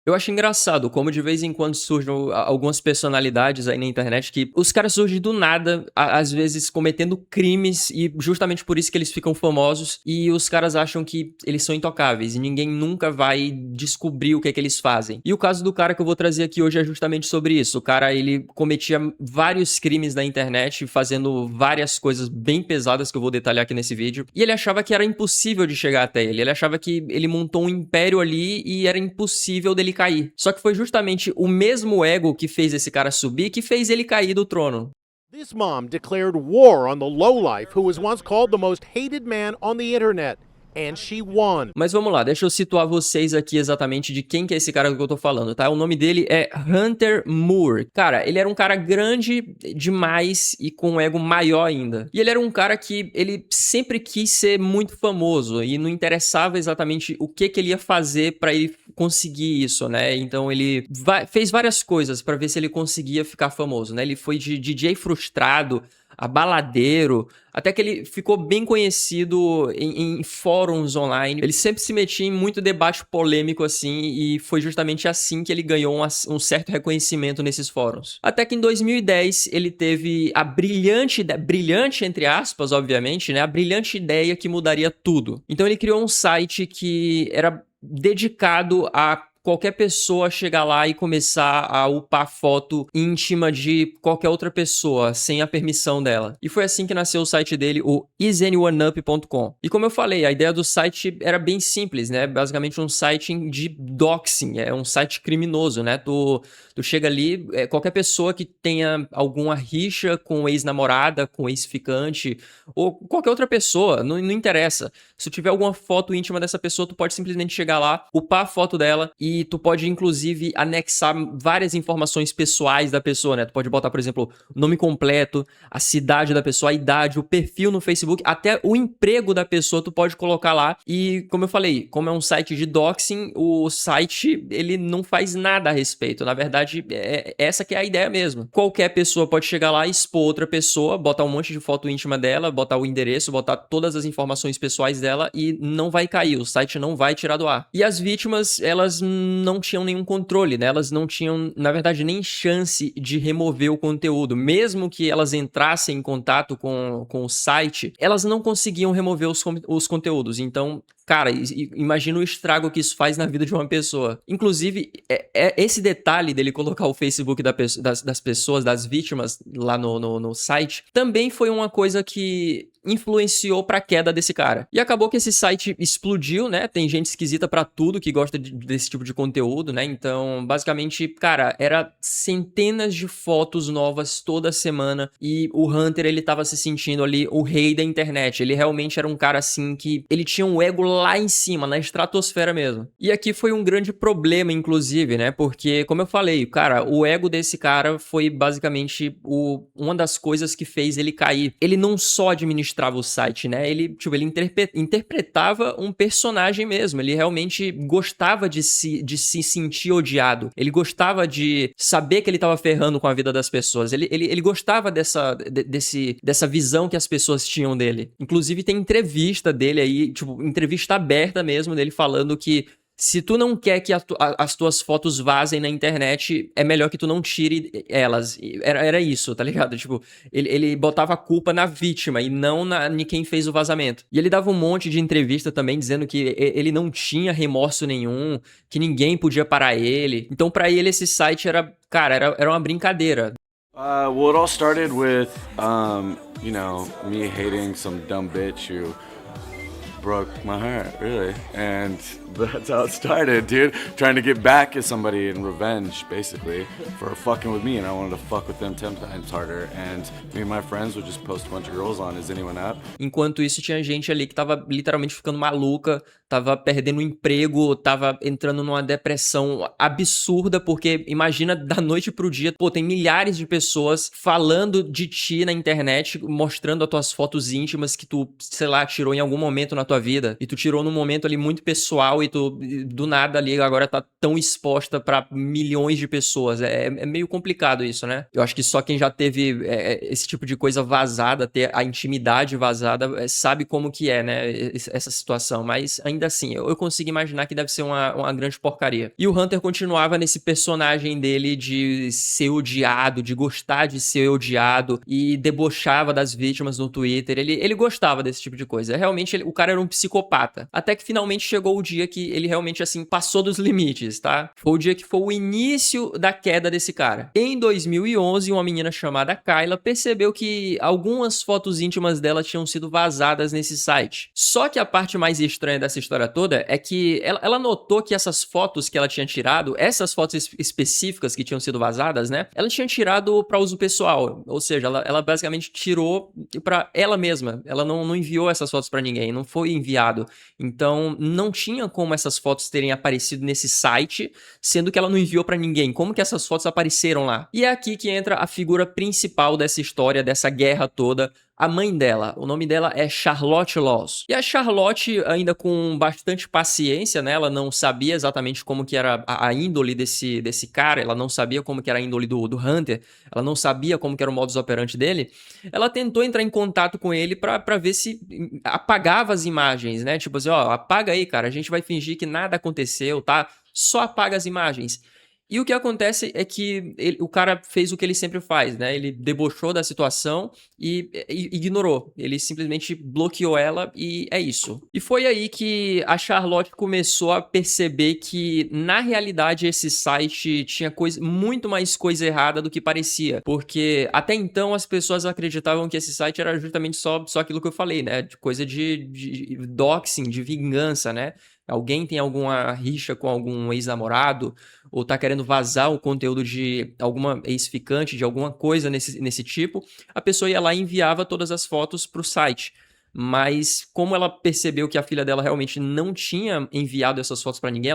Eu acho engraçado como de vez em quando surgem algumas personalidades aí na internet que os caras surgem do nada, às vezes cometendo crimes e justamente por isso que eles ficam famosos e os caras acham que eles são intocáveis e ninguém nunca vai descobrir o que é que eles fazem. E o caso do cara que eu vou trazer aqui hoje é justamente sobre isso. O cara, ele cometia vários crimes na internet, fazendo várias coisas bem pesadas que eu vou detalhar aqui nesse vídeo. E ele achava que era impossível de chegar até ele. Ele achava que ele montou um império ali e era impossível dele cair. Só que foi justamente o mesmo ego que fez esse cara subir que fez ele cair do trono. This mom declared war on the lowlife who was once called the most hated man on the internet. And she won. Mas vamos lá, deixa eu situar vocês aqui exatamente de quem que é esse cara que eu tô falando, tá? O nome dele é Hunter Moore. Cara, ele era um cara grande demais e com um ego maior ainda. E ele era um cara que ele sempre quis ser muito famoso e não interessava exatamente o que ele ia fazer pra ele conseguir isso, né? Então ele fez várias coisas pra ver se ele conseguia ficar famoso, né? Ele foi de DJ frustrado a baladeiro, até que ele ficou bem conhecido em fóruns online. Ele sempre se metia em muito debate polêmico assim, e foi justamente assim que ele ganhou um certo reconhecimento nesses fóruns. Até que em 2010 ele teve a brilhante entre aspas, obviamente, né, a brilhante ideia que mudaria tudo. Então ele criou um site que era dedicado a qualquer pessoa chegar lá e começar a upar foto íntima de qualquer outra pessoa, sem a permissão dela. E foi assim que nasceu o site dele, o isanyoneup.com. E como eu falei, a ideia do site era bem simples, né? Basicamente um site de doxing, é um site criminoso, né? Tu chega ali, qualquer pessoa que tenha alguma rixa com ex-namorada, com ex-ficante, ou qualquer outra pessoa, não interessa. Se tu tiver alguma foto íntima dessa pessoa, tu pode simplesmente chegar lá, upar a foto dela e tu pode, inclusive, anexar várias informações pessoais da pessoa, né? Tu pode botar, por exemplo, o nome completo, a cidade da pessoa, a idade, o perfil no Facebook, até o emprego da pessoa tu pode colocar lá. E, como eu falei, como é um site de doxing, o site, ele não faz nada a respeito. Na verdade, essa que é a ideia mesmo. Qualquer pessoa pode chegar lá, expor outra pessoa, botar um monte de foto íntima dela, botar o endereço, botar todas as informações pessoais dela e não vai cair, o site não vai tirar do ar. E as vítimas, elas não tinham nenhum controle, né? Elas não tinham, na verdade, nem chance de remover o conteúdo. Mesmo que elas entrassem em contato com o site, elas não conseguiam remover os conteúdos. Então, cara, imagina o estrago que isso faz na vida de uma pessoa. Inclusive, esse detalhe dele colocar o Facebook das pessoas, das vítimas, lá no site, também foi uma coisa que influenciou pra queda desse cara. E acabou que esse site explodiu, né? Tem gente esquisita pra tudo que gosta desse tipo de conteúdo, né? Então, basicamente, cara, era centenas de fotos novas toda semana e o Hunter, ele tava se sentindo ali o rei da internet. Ele realmente era um cara, assim, que ele tinha um ego lá em cima, na estratosfera mesmo. E aqui foi um grande problema, inclusive, né? Porque, como eu falei, cara, o ego desse cara foi basicamente uma das coisas que fez ele cair. Ele não só administrava o site, né? Ele interpretava um personagem mesmo. Ele realmente gostava de se sentir odiado. Ele gostava de saber que ele tava ferrando com a vida das pessoas. Ele gostava dessa visão que as pessoas tinham dele. Inclusive, tem entrevista dele aí, tipo, entrevista aberta mesmo, dele falando que se tu não quer que as tuas fotos vazem na internet, é melhor que tu não tire elas. Era isso, tá ligado? Tipo, ele botava a culpa na vítima e não em quem fez o vazamento. E ele dava um monte de entrevista também dizendo que ele não tinha remorso nenhum, que ninguém podia parar ele. Então, pra ele, esse site era uma brincadeira. Well, it all started with, me hating some dumb bitch who broke my heart, really. And that's how it started, dude. Trying to get back at somebody in revenge, basically, for fucking with me. And I wanted to fuck with them 10 times harder. And me and my friends would just post a bunch of girls on Is Anyone Up? Enquanto isso, tinha gente ali que tava literalmente ficando maluca, tava perdendo o emprego, tava entrando numa depressão absurda, porque imagina da noite pro dia, pô, tem milhares de pessoas falando de ti na internet, mostrando as tuas fotos íntimas que tu, sei lá, tirou em algum momento na tua vida, e tu tirou num momento ali muito pessoal 2008, do nada ali, agora tá tão exposta pra milhões de pessoas. É meio complicado isso, né? Eu acho que só quem já teve esse tipo de coisa vazada, ter a intimidade vazada, sabe como que é, né? Essa situação. Mas ainda assim, eu consigo imaginar que deve ser uma grande porcaria. E o Hunter continuava nesse personagem dele de ser odiado, de gostar de ser odiado, e debochava das vítimas no Twitter. Ele gostava desse tipo de coisa. Realmente, o cara era um psicopata. Até que finalmente chegou o dia que ele realmente, assim, passou dos limites, tá? Foi o dia que foi o início da queda desse cara. Em 2011, uma menina chamada Kyla percebeu que algumas fotos íntimas dela tinham sido vazadas nesse site. Só que a parte mais estranha dessa história toda é que ela notou que essas fotos que ela tinha tirado, essas fotos específicas que tinham sido vazadas, né? Ela tinha tirado para uso pessoal. Ou seja, ela basicamente tirou para ela mesma. Ela não enviou essas fotos para ninguém, não foi enviado. Então, não tinha como essas fotos terem aparecido nesse site, sendo que ela não enviou para ninguém. Como que essas fotos apareceram lá? E é aqui que entra a figura principal dessa história, dessa guerra toda, a mãe dela. O nome dela é Charlotte Laws. E a Charlotte, ainda com bastante paciência, né? Ela não sabia exatamente como que era a índole desse cara, ela não sabia como que era a índole do Hunter, ela não sabia como que era o modus operandi dele. Ela tentou entrar em contato com ele pra ver se apagava as imagens, né? Tipo assim, ó, apaga aí, cara, a gente vai fingir que nada aconteceu, tá? Só apaga as imagens. E o que acontece é que o cara fez o que ele sempre faz, né? Ele debochou da situação e ignorou. Ele simplesmente bloqueou ela e é isso. E foi aí que a Charlotte começou a perceber que, na realidade, esse site tinha muito mais coisa errada do que parecia. Porque até então as pessoas acreditavam que esse site era justamente só aquilo que eu falei, né? De coisa de doxing, de vingança, né? Alguém tem alguma rixa com algum ex-namorado, ou tá querendo vazar o conteúdo de alguma ex-ficante, de alguma coisa nesse tipo, a pessoa ia lá e enviava todas as fotos pro site. Mas como ela percebeu que a filha dela realmente não tinha enviado essas fotos pra ninguém,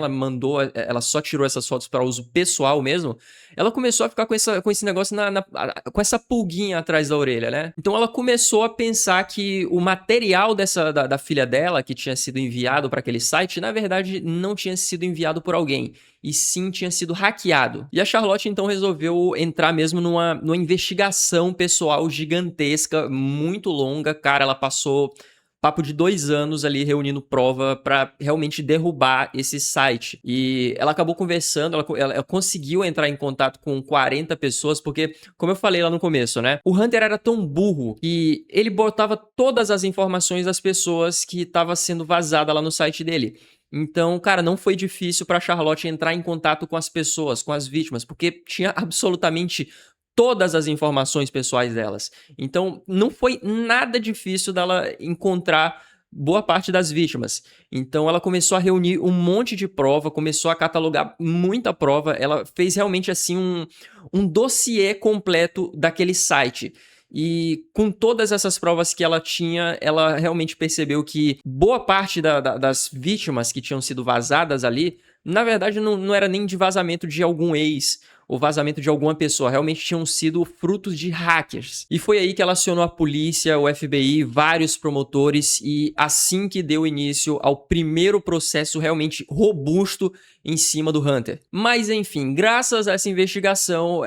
ela só tirou essas fotos para uso pessoal mesmo, ela começou a ficar com esse negócio com essa pulguinha atrás da orelha, né? Então ela começou a pensar que o material da filha dela, que tinha sido enviado para aquele site, na verdade não tinha sido enviado por alguém, e sim tinha sido hackeado. E a Charlotte então resolveu entrar mesmo numa investigação pessoal gigantesca, muito longa. Cara, ela passou papo de 2 anos ali reunindo prova pra realmente derrubar esse site. E ela acabou conversando, ela conseguiu entrar em contato com 40 pessoas, porque, como eu falei lá no começo, né? O Hunter era tão burro que ele botava todas as informações das pessoas que estavam sendo vazadas lá no site dele. Então, cara, não foi difícil pra Charlotte entrar em contato com as pessoas, com as vítimas, porque tinha absolutamente todas as informações pessoais delas. Então, não foi nada difícil dela encontrar boa parte das vítimas. Então, ela começou a reunir um monte de prova, começou a catalogar muita prova. Ela fez realmente, assim, um dossiê completo daquele site. E com todas essas provas que ela tinha, ela realmente percebeu que boa parte das vítimas que tinham sido vazadas ali, na verdade não era nem de vazamento de algum ex ou vazamento de alguma pessoa, realmente tinham sido frutos de hackers. E foi aí que ela acionou a polícia, o FBI, vários promotores, e assim que deu início ao primeiro processo realmente robusto em cima do Hunter. Mas enfim, graças a essa investigação,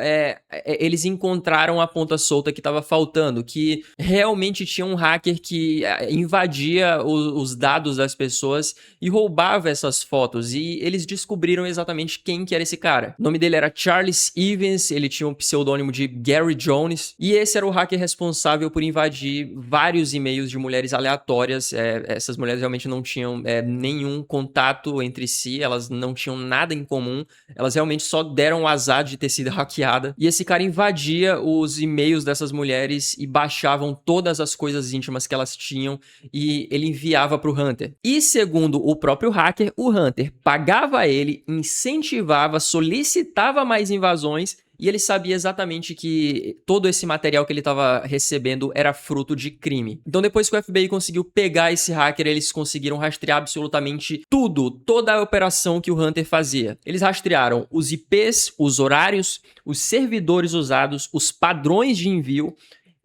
eles encontraram a ponta solta que estava faltando, que realmente tinha um hacker que invadia os dados das pessoas e roubava essas fotos, e eles descobriram exatamente quem que era esse cara. O nome dele era Charles Evans, ele tinha um pseudônimo de Gary Jones, e esse era o hacker responsável por invadir vários e-mails de mulheres aleatórias. Essas mulheres realmente não tinham nenhum contato entre si, elas não tinham nada em comum, elas realmente só deram o azar de ter sido hackeada, e esse cara invadia os e-mails dessas mulheres e baixavam todas as coisas íntimas que elas tinham, e ele enviava pro Hunter. E segundo o próprio hacker, o Hunter pagava ele, incentivava, solicitava mais invasões, e ele sabia exatamente que todo esse material que ele estava recebendo era fruto de crime. Então, depois que o FBI conseguiu pegar esse hacker, eles conseguiram rastrear absolutamente tudo, toda a operação que o Hunter fazia. Eles rastrearam os IPs, os horários, os servidores usados, os padrões de envio,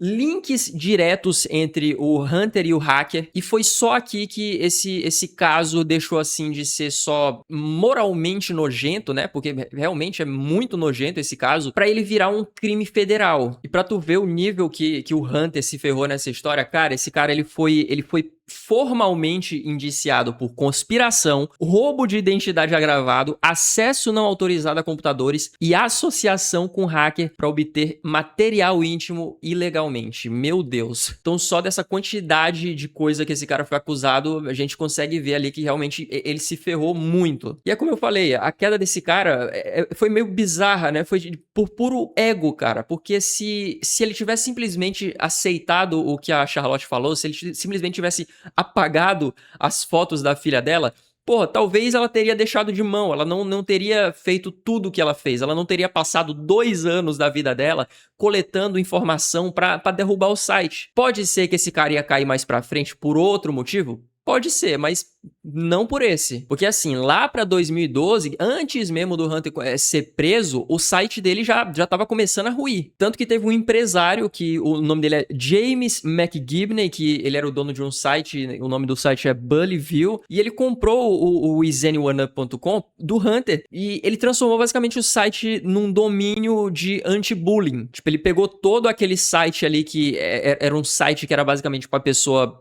links diretos entre o Hunter e o hacker, e foi só aqui que esse caso deixou assim de ser só moralmente nojento, né? Porque realmente é muito nojento esse caso, pra ele virar um crime federal. E pra tu ver o nível que o Hunter se ferrou nessa história, cara, esse cara ele foi formalmente indiciado por conspiração, roubo de identidade agravado, acesso não autorizado a computadores e associação com hacker para obter material íntimo ilegalmente. Meu Deus. Então só dessa quantidade de coisa que esse cara foi acusado, a gente consegue ver ali que realmente ele se ferrou muito. E é como eu falei, a queda desse cara foi meio bizarra, né? Foi por puro ego, cara. Porque se ele tivesse simplesmente aceitado o que a Charlotte falou, se ele simplesmente tivesse apagado as fotos da filha dela, porra, talvez ela teria deixado de mão, ela não teria feito tudo o que ela fez, ela não teria passado 2 anos da vida dela coletando informação pra derrubar o site. Pode ser que esse cara ia cair mais pra frente por outro motivo? Pode ser, mas não por esse. Porque assim, lá pra 2012, antes mesmo do Hunter ser preso, o site dele já tava começando a ruir. Tanto que teve um empresário, que o nome dele é James McGibney, que ele era o dono de um site, o nome do site é Bullyville, e ele comprou o EasyOneUp.com do Hunter, e ele transformou basicamente o site num domínio de anti-bullying. Tipo, ele pegou todo aquele site ali que era um site que era basicamente pra pessoa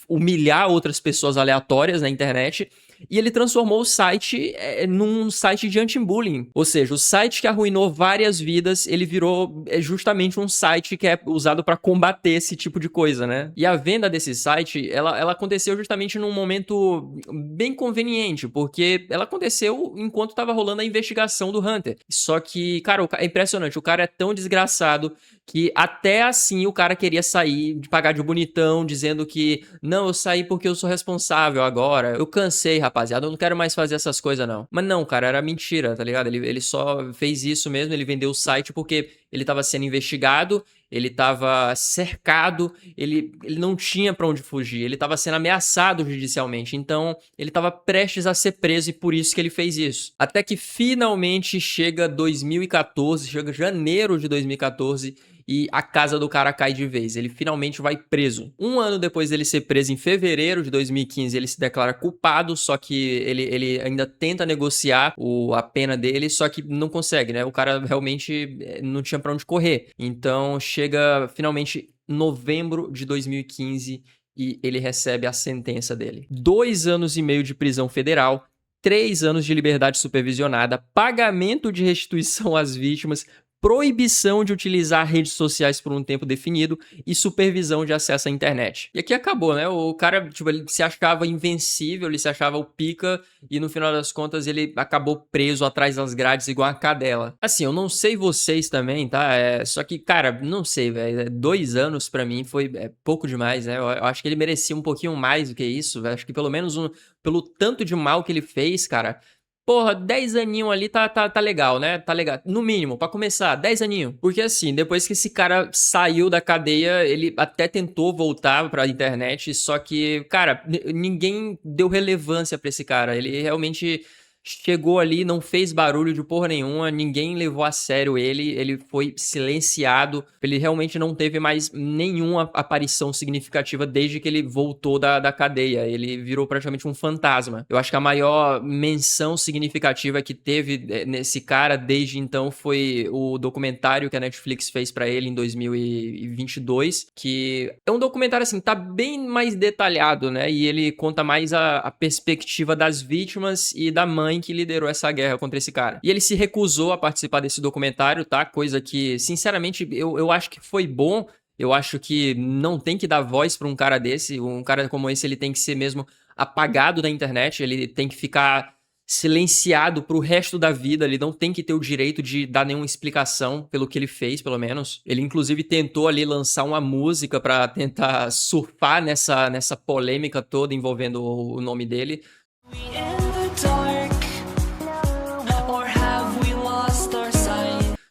humilhar outras pessoas aleatórias na internet, e ele transformou o site num site de anti-bullying. Ou seja, o site que arruinou várias vidas, ele virou justamente um site que é usado para combater esse tipo de coisa, né? E a venda desse site, ela aconteceu justamente num momento bem conveniente, porque ela aconteceu enquanto estava rolando a investigação do Hunter. Só que, cara, é impressionante, o cara é tão desgraçado que até assim o cara queria sair, de pagar de bonitão, dizendo que não, eu saí porque eu sou responsável agora, eu cansei, rapaziada, eu não quero mais fazer essas coisas não. Mas não, cara, era mentira, tá ligado? Ele só fez isso mesmo, ele vendeu o site porque ele tava sendo investigado, ele tava cercado, ele não tinha pra onde fugir, ele tava sendo ameaçado judicialmente, então ele tava prestes a ser preso e por isso que ele fez isso. Até que finalmente chega 2014, chega janeiro de 2014 e a casa do cara cai de vez. Ele finalmente vai preso. 1 ano depois dele ser preso, em fevereiro de 2015, ele se declara culpado, só que ele ainda tenta negociar a pena dele, só que não consegue, né? O cara realmente não tinha pra onde correr. Então chega finalmente novembro de 2015 e ele recebe a sentença dele. 2 anos e meio de prisão federal, 3 anos de liberdade supervisionada, pagamento de restituição às vítimas, proibição de utilizar redes sociais por um tempo definido e supervisão de acesso à internet. E aqui acabou, né? O cara, tipo, ele se achava invencível, ele se achava o pica e no final das contas ele acabou preso atrás das grades igual a cadela. Assim, eu não sei vocês também, tá? Só que, cara, não sei, velho. 2 anos pra mim foi pouco demais, né? Eu acho que ele merecia um pouquinho mais do que isso, velho. Acho que pelo menos pelo tanto de mal que ele fez, cara. Porra, 10 aninhos ali tá legal, né? Tá legal. No mínimo, pra começar, 10 aninhos. Porque assim, depois que esse cara saiu da cadeia, ele até tentou voltar pra internet, só que, cara, ninguém deu relevância pra esse cara. Ele realmente chegou ali, não fez barulho de porra nenhuma, ninguém levou a sério ele foi silenciado, ele realmente não teve mais nenhuma aparição significativa desde que ele voltou da cadeia, ele virou praticamente um fantasma. Eu acho que a maior menção significativa que teve nesse cara desde então foi o documentário que a Netflix fez pra ele em 2022, que é um documentário assim, tá bem mais detalhado, né, e ele conta mais a perspectiva das vítimas e da mãe que liderou essa guerra contra esse cara. E ele se recusou a participar desse documentário, tá? Coisa que, sinceramente, eu acho que foi bom. Eu acho que não tem que dar voz pra um cara desse. Um cara como esse, ele tem que ser mesmo apagado da internet. Ele tem que ficar silenciado pro resto da vida. Ele não tem que ter o direito de dar nenhuma explicação pelo que ele fez, pelo menos. Ele, inclusive, tentou ali lançar uma música pra tentar surfar nessa polêmica toda envolvendo o nome dele.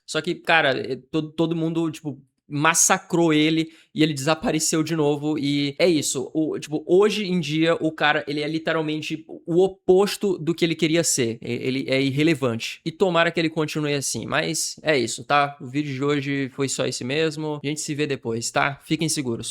Só que, cara, todo mundo, tipo, massacrou ele e ele desapareceu de novo. E é isso. Tipo, hoje em dia, o cara, ele é literalmente o oposto do que ele queria ser. Ele é irrelevante. E tomara que ele continue assim. Mas é isso, tá? O vídeo de hoje foi só esse mesmo. A gente se vê depois, tá? Fiquem seguros.